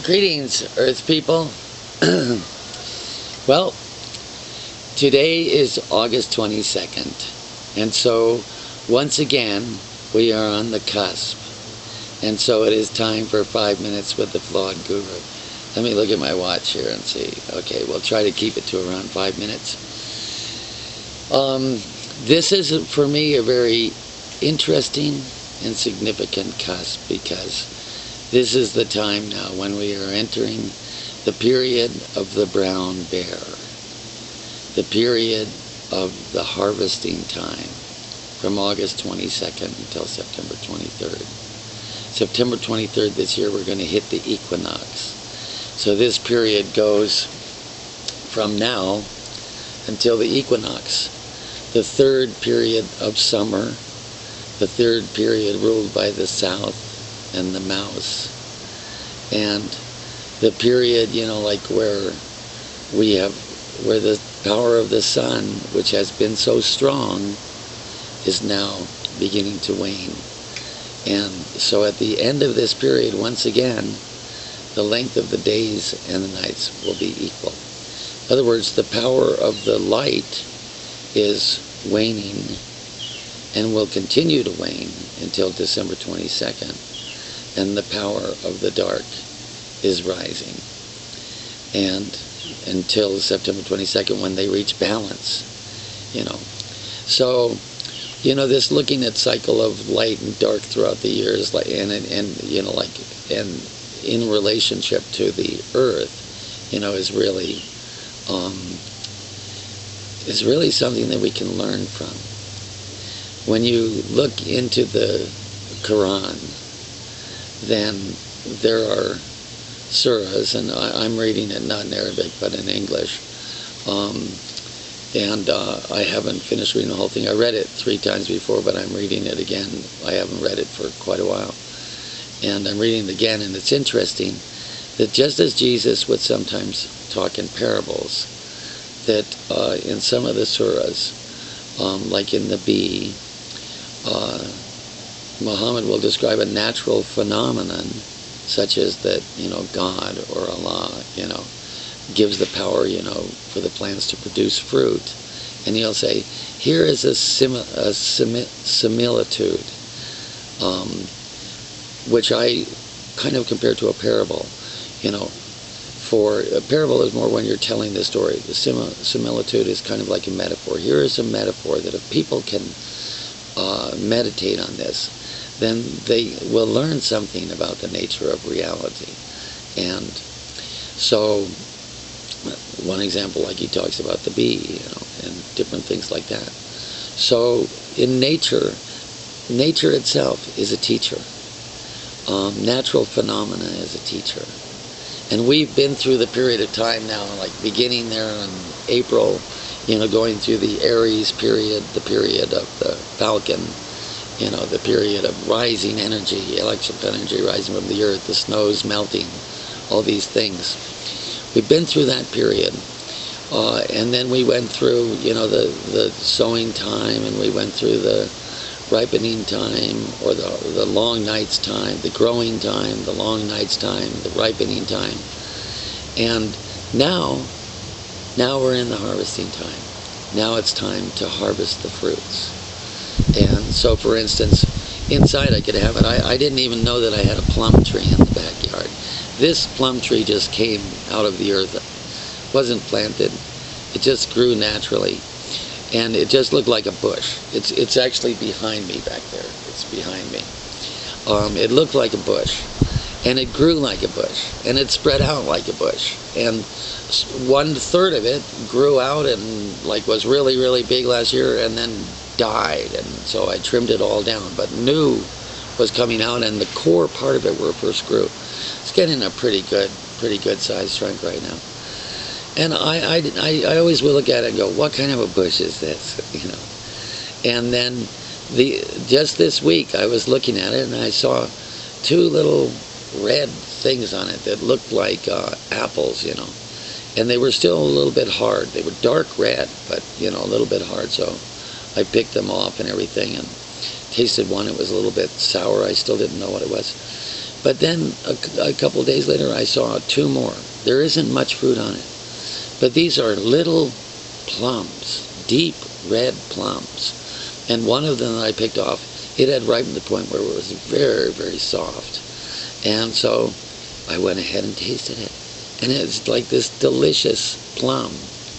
Greetings, Earth people. Well, today is August 22nd, and so once again we are on the cusp, and so it is time for 5 minutes with the Flawed Guru. Let me look at my watch here and see. Okay, we'll try to keep it to around 5 minutes. This is, for me, a very interesting and significant cusp, because this is the time now when we are entering the period of the brown bear, the period of the harvesting time, from August 22nd until September 23rd. September 23rd this year we're going to hit the equinox. So this period goes from now until the equinox, the third period of summer, the third period ruled by the south and the mouse, and the period, like where the power of the sun, which has been so strong, is now beginning to wane. And so at the end of this period, once again, the length of the days and the nights will be equal. In other words, the power of the light is waning and will continue to wane until December 22nd. And the power of the dark is rising. And until September 22nd, when they reach balance, So, this looking at cycle of light and dark throughout the years, and in relationship to the earth, is really something that we can learn from. When you look into the Quran, then there are surahs, and I'm reading it not in Arabic but in English, and I haven't finished reading the whole thing. I read it 3 times before, but I'm reading it again. I haven't read it for quite a while, and I'm reading it again, and it's interesting that just as Jesus would sometimes talk in parables, that in some of the surahs, like in the bee, Muhammad will describe a natural phenomenon, such as that, God or Allah, gives the power, for the plants to produce fruit. And he'll say, here is a similitude, which I kind of compare to a parable. For a parable is more when you're telling the story. The similitude is kind of like a metaphor. Here is a metaphor that if people can meditate on this, then they will learn something about the nature of reality. And so, one example, like he talks about the bee, and different things like that. So, in nature itself is a teacher. Natural phenomena is a teacher. And we've been through the period of time now, like beginning there in April, going through the Aries period, the period of the Falcon, the period of rising energy, electrical energy rising from the earth, the snows melting, all these things. We've been through that period. And then we went through, the sowing time, and we went through the ripening time, or the long nights time, the growing time, the long nights time, the ripening time. And now we're in the harvesting time. Now it's time to harvest the fruits. And so, for instance, inside I could have it. I didn't even know that I had a plum tree in the backyard. This plum tree just came out of the earth. It wasn't planted. It just grew naturally. And it just looked like a bush. It's actually behind me back there. It's behind me. It looked like a bush. And it grew like a bush. And it spread out like a bush. And 1/3 of it grew out and was really, really big last year, and then died. And so I trimmed it all down. But new was coming out, and the core part of it where it first grew. It's getting a pretty good sized trunk right now. And I always will look at it and go, what kind of a bush is this? And then just this week I was looking at it, and I saw 2 little red things on it that looked like apples, and they were still a little bit hard. They were dark red, but a little bit hard. So I picked them off and everything, and tasted one. It was a little bit sour. I still didn't know what it was. But then a couple days later, I saw two more. There isn't much fruit on it. But these are little plums, deep red plums. And one of them that I picked off, it had ripened to the point where it was very, very soft. And so I went ahead and tasted it. And it's like this delicious plum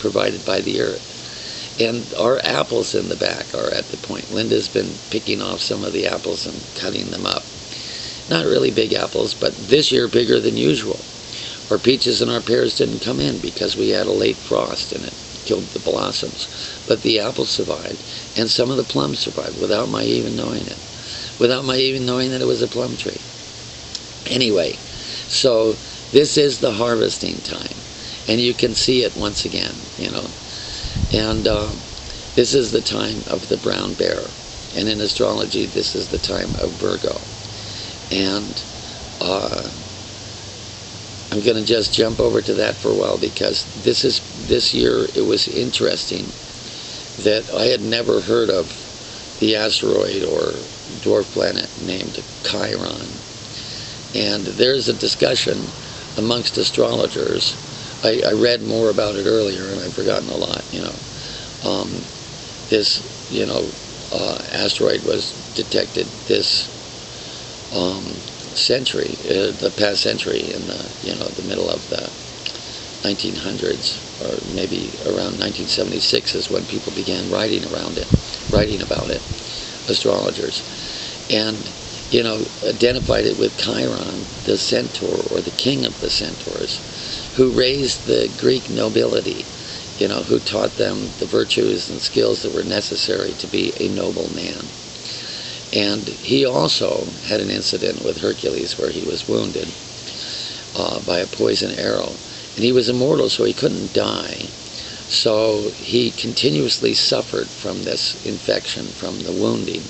provided by the earth. And our apples in the back are at the point. Linda's been picking off some of the apples and cutting them up. Not really big apples, but this year bigger than usual. Our peaches and our pears didn't come in because we had a late frost and it killed the blossoms. But the apples survived, and some of the plums survived without my even knowing it. Without my even knowing that it was a plum tree. Anyway, so this is the harvesting time. And you can see it once again, you know. And this is the time of the brown bear. And in astrology, this is the time of Virgo. And I'm going to just jump over to that for a while, because this year it was interesting that I had never heard of the asteroid or dwarf planet named Chiron. And there's a discussion amongst astrologers. I read more about it earlier, and I've forgotten a lot, you know. This, you know, asteroid was detected this century, the past century, in the, you know, the middle of the 1900s, or maybe around 1976 is when people began writing about it, astrologers, and, you know, identified it with Chiron, the centaur, or the king of the centaurs, who raised the Greek nobility, you know, who taught them the virtues and skills that were necessary to be a noble man. And he also had an incident with Hercules where he was wounded by a poison arrow. And he was immortal, so he couldn't die. So he continuously suffered from this infection, from the wounding,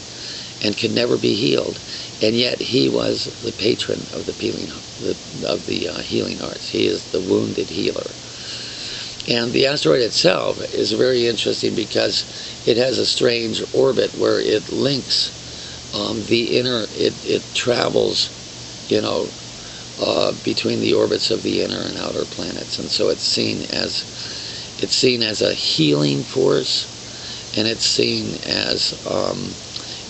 and could never be healed. And yet he was the patron of the healing arts. He is the wounded healer. And the asteroid itself is very interesting because it has a strange orbit where it links the inner, it travels, you know, between the orbits of the inner and outer planets, and so it's seen as a healing force, and it's seen as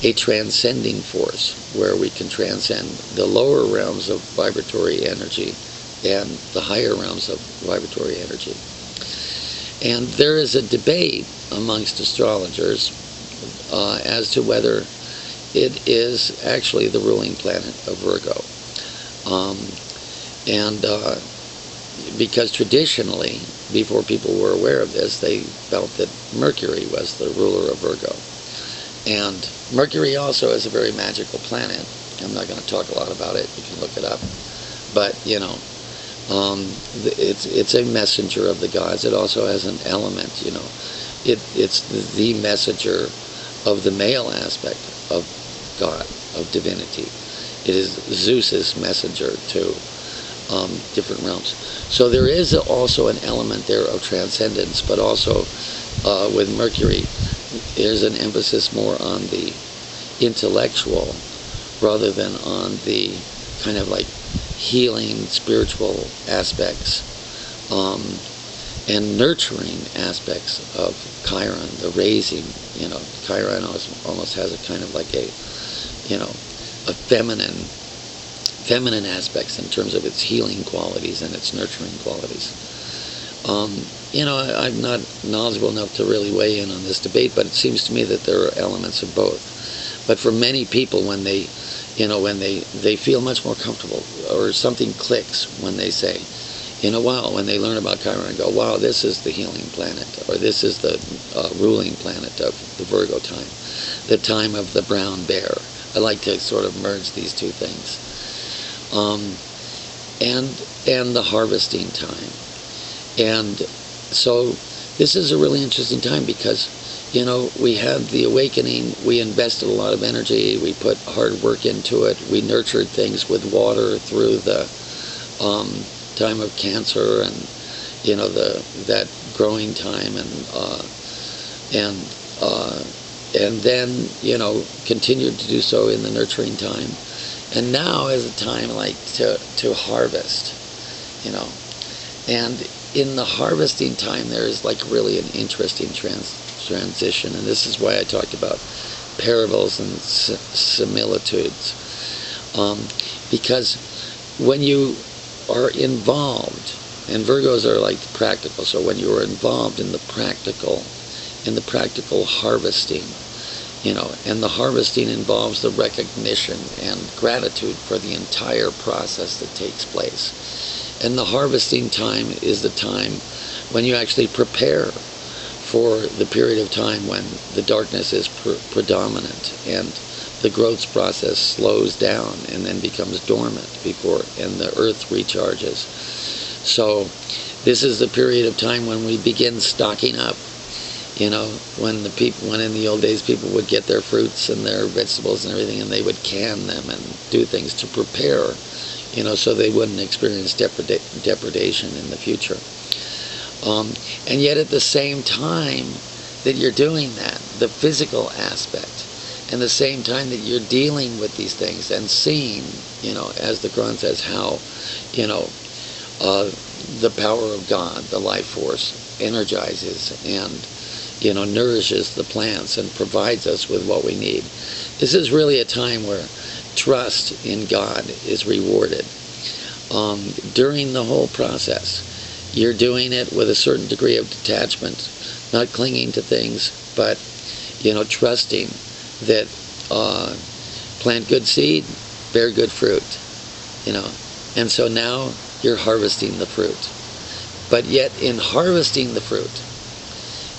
a transcending force where we can transcend the lower realms of vibratory energy and the higher realms of vibratory energy. And there is a debate amongst astrologers as to whether it is actually the ruling planet of Virgo. Because traditionally, before people were aware of this, they felt that Mercury was the ruler of Virgo. And Mercury also is a very magical planet. I'm not going to talk a lot about it. You can look it up. But, you know, it's a messenger of the gods. It also has an element, you know. It's the messenger of the male aspect of God, of divinity. It is Zeus's messenger to different realms. So there is also an element there of transcendence, but also with Mercury, there's an emphasis more on the intellectual rather than on the kind of like healing spiritual aspects and nurturing aspects of Chiron, the raising, you know. Chiron almost has a kind of like a, you know, a feminine aspects in terms of its healing qualities and its nurturing qualities. You know, I'm not knowledgeable enough to really weigh in on this debate, but it seems to me that there are elements of both. But for many people, when they, you know, when they feel much more comfortable, or something clicks when they say, you know, wow, when they learn about Chiron and go, wow, this is the healing planet, or this is the ruling planet of the Virgo time, the time of the brown bear. I like to sort of merge these two things. And the harvesting time. And so this is a really interesting time because, you know, we had the awakening, we invested a lot of energy, we put hard work into it, we nurtured things with water through the time of Cancer, and, you know, that growing time, and then, you know, continued to do so in the nurturing time. And now is a time like to harvest, you know. And in the harvesting time, there is like really an interesting transition. And this is why I talked about parables and similitudes. Because when you are involved, and Virgos are like practical, so when you are involved in the practical harvesting, you know, and the harvesting involves the recognition and gratitude for the entire process that takes place. And the harvesting time is the time when you actually prepare for the period of time when the darkness is predominant and the growth process slows down and then becomes dormant before, and the earth recharges. So this is the period of time when we begin stocking up. You know, when in the old days people would get their fruits and their vegetables and everything, and they would can them and do things to prepare, you know, so they wouldn't experience depredation in the future. And yet at the same time that you're doing that, the physical aspect, and the same time that you're dealing with these things and seeing, you know, as the Quran says, how, you know, the power of God, the life force, energizes and, you know, nourishes the plants and provides us with what we need. This is really a time where trust in God is rewarded. During the whole process, you're doing it with a certain degree of detachment, not clinging to things, but, you know, trusting that plant good seed, bear good fruit, you know. And so now you're harvesting the fruit. But yet in harvesting the fruit,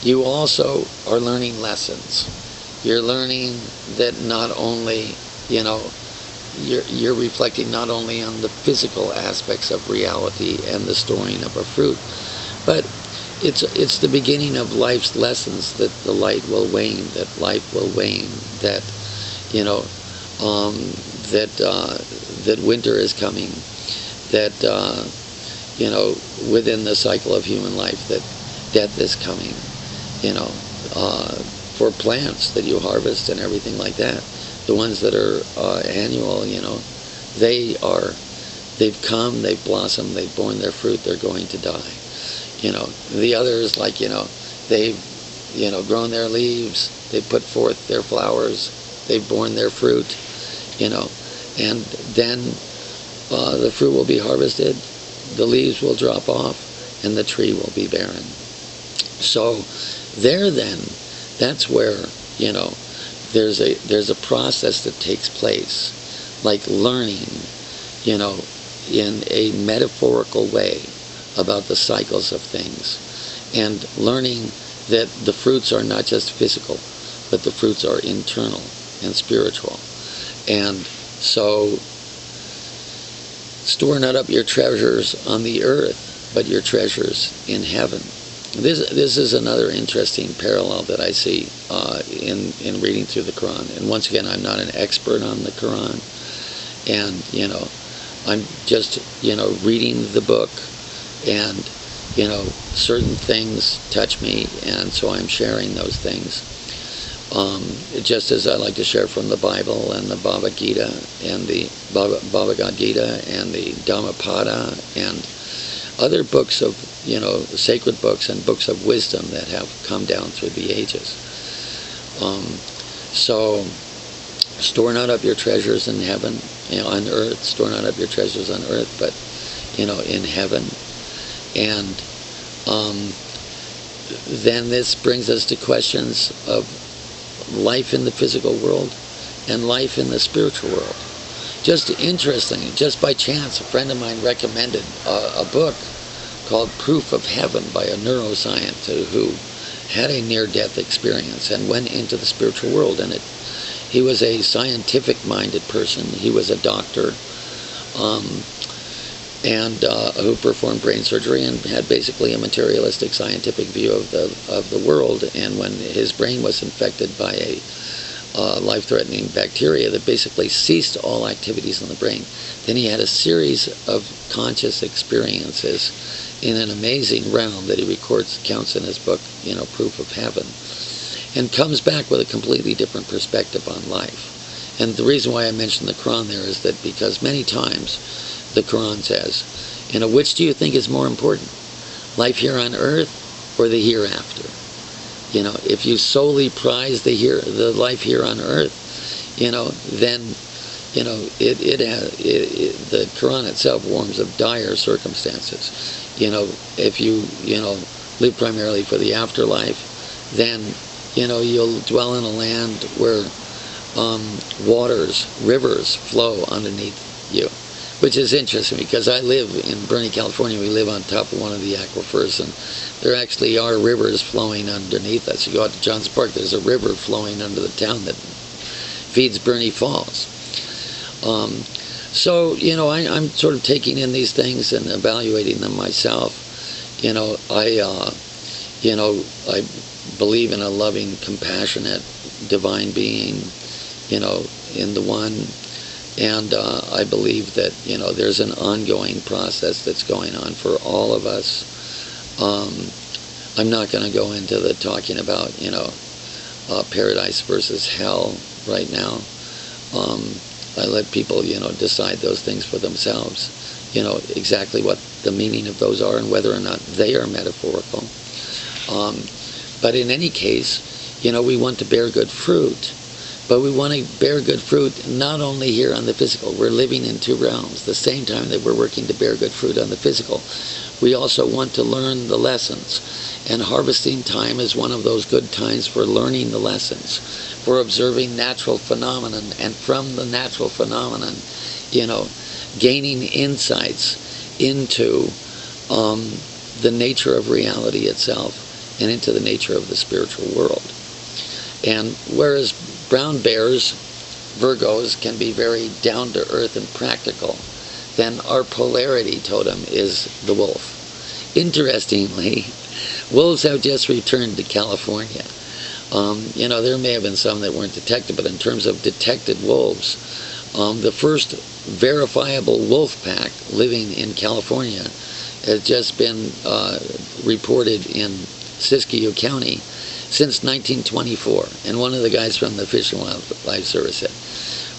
you also are learning lessons. You're learning that not only, you know, you're reflecting not only on the physical aspects of reality and the storing of a fruit, but it's the beginning of life's lessons, that the light will wane, that life will wane, that, you know, that winter is coming, that, you know, within the cycle of human life, that death is coming, you know, for plants that you harvest and everything like that. The ones that are annual, you know, they've come, they've blossomed, they've borne their fruit, they're going to die. You know, the others, like, you know, they've, you know, grown their leaves, they've put forth their flowers, they've borne their fruit, you know, and then the fruit will be harvested, the leaves will drop off, and the tree will be barren. So there then, that's where, you know, there's a process that takes place, like learning, you know, in a metaphorical way about the cycles of things, and learning that the fruits are not just physical, but the fruits are internal and spiritual. And so store not up your treasures on the earth, but your treasures in heaven. This is another interesting parallel that I see in reading through the Quran. And once again, I'm not an expert on the Quran, and, you know, I'm just, you know, reading the book, and, you know, certain things touch me, and so I'm sharing those things. Just as I like to share from the Bible and the Bhagavad Gita and the Bhagavad Gita and the Dhammapada and other books of, you know, sacred books and books of wisdom that have come down through the ages. So store not up your treasures in heaven, you know, on earth. Store not up your treasures on earth, but, you know, in heaven. And then this brings us to questions of life in the physical world and life in the spiritual world. Just interesting, just by chance, a friend of mine recommended a book called Proof of Heaven by a neuroscientist who had a near-death experience and went into the spiritual world. And he was a scientific-minded person. He was a doctor, and who performed brain surgery and had basically a materialistic scientific view of the world. And when his brain was infected by a life-threatening bacteria that basically ceased all activities in the brain, then he had a series of conscious experiences in an amazing realm that he counts in his book, you know, Proof of Heaven, and comes back with a completely different perspective on life. And the reason why I mentioned the Quran there is that because many times the Quran says, which do you think is more important? Life here on earth or the hereafter? If you solely prize the life here on earth, then the Quran itself warns of dire circumstances. If you live primarily for the afterlife, then you'll dwell in a land where rivers flow underneath you, which is interesting because I live in Bernie, California. We live on top of one of the aquifers, and there actually are rivers flowing underneath us. You go out to Johns Park, there's a river flowing under the town that feeds Bernie Falls. So, I'm sort of taking in these things and evaluating them myself. I believe in a loving, compassionate, divine being, in the one. And I believe that, there's an ongoing process that's going on for all of us. I'm not going to go into the talking about, paradise versus hell right now. I let people, decide those things for themselves, exactly what the meaning of those are and whether or not they are metaphorical. But in any case, we want to bear good fruit. But we want to bear good fruit not only here on the physical. We're living in two realms. The same time that we're working to bear good fruit on the physical, we also want to learn the lessons. And harvesting time is one of those good times for learning the lessons, for observing natural phenomenon, and from the natural phenomenon, gaining insights into the nature of reality itself and into the nature of the spiritual world. And whereas brown bears, Virgos, can be very down-to-earth and practical, then our polarity totem is the wolf. Interestingly, wolves have just returned to California. There may have been some that weren't detected, but in terms of detected wolves, the first verifiable wolf pack living in California has just been reported in Siskiyou County since 1924. And one of the guys from the Fish and Wildlife Service said,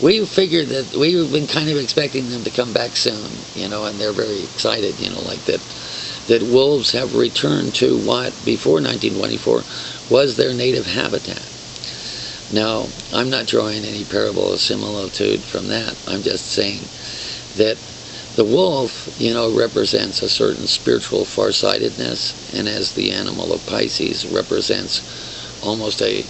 we figured that we've been kind of expecting them to come back soon, and they're very excited, like that wolves have returned to what before 1924 was their native habitat. Now, I'm not drawing any parable or similitude from that. I'm just saying that the wolf, represents a certain spiritual farsightedness, and as the animal of Pisces represents almost an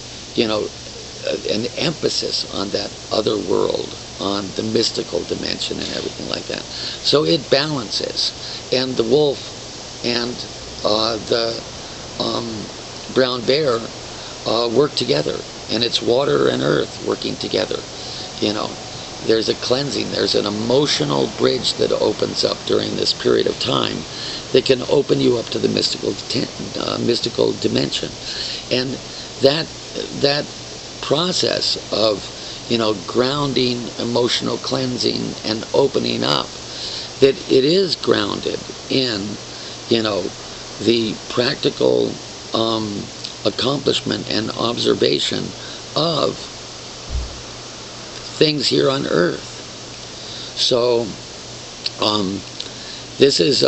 emphasis on that other world, on the mystical dimension and everything like that. So it balances, and the wolf and the brown bear work together, and it's water and earth working together. There's a cleansing, there's an emotional bridge that opens up during this period of time that can open you up to the mystical dimension. And that process of, grounding, emotional cleansing, and opening up, that it is grounded in, the practical accomplishment and observation of things here on earth. So this is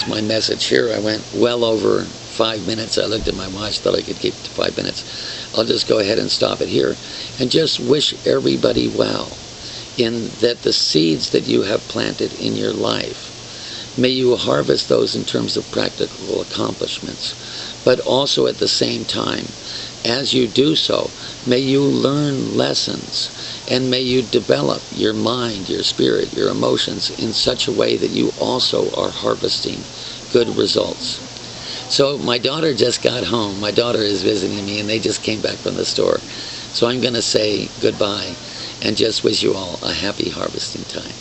my message here. I went well over 5 minutes. I looked at my watch, thought I could keep it to 5 minutes. I'll just go ahead and stop it here and just wish everybody well in that the seeds that you have planted in your life, may you harvest those in terms of practical accomplishments, but also at the same time, as you do so, may you learn lessons, and may you develop your mind, your spirit, your emotions in such a way that you also are harvesting good results. So my daughter just got home. My daughter is visiting me, and they just came back from the store. So I'm going to say goodbye and just wish you all a happy harvesting time.